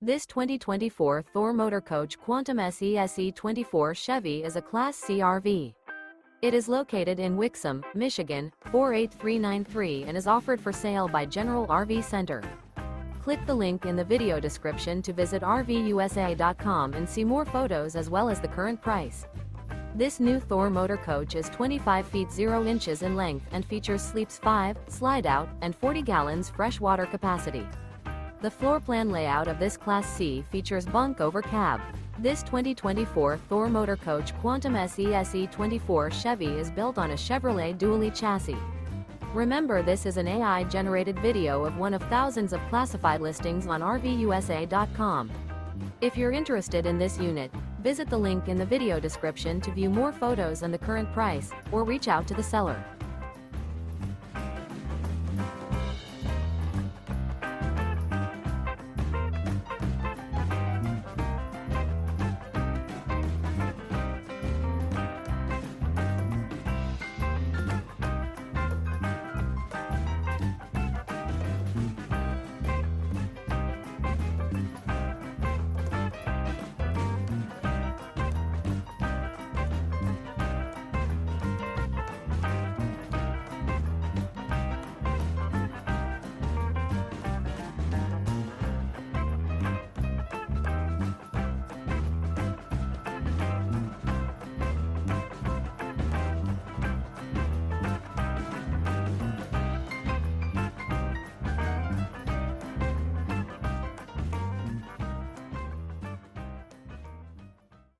This 2024 Thor Motor Coach Quantum SE-SE24 Chevy is a Class C RV. It is located in Wixom, Michigan, 48393 and is offered for sale by General RV Center. Click the link in the video description to visit RVUSA.com and see more photos as well as the current price. This new Thor Motor Coach is 25 feet 0 inches in length and features sleeps 5, slide-out, and 40 gallons fresh water capacity. The floor plan layout of this Class C features bunk over cab. This 2024 Thor Motor Coach Quantum SE-SE24 Chevy is built on a Chevrolet dually chassis. Remember, this is an AI-generated video of one of thousands of classified listings on RVUSA.com. If you're interested in this unit, visit the link in the video description to view more photos and the current price, or reach out to the seller.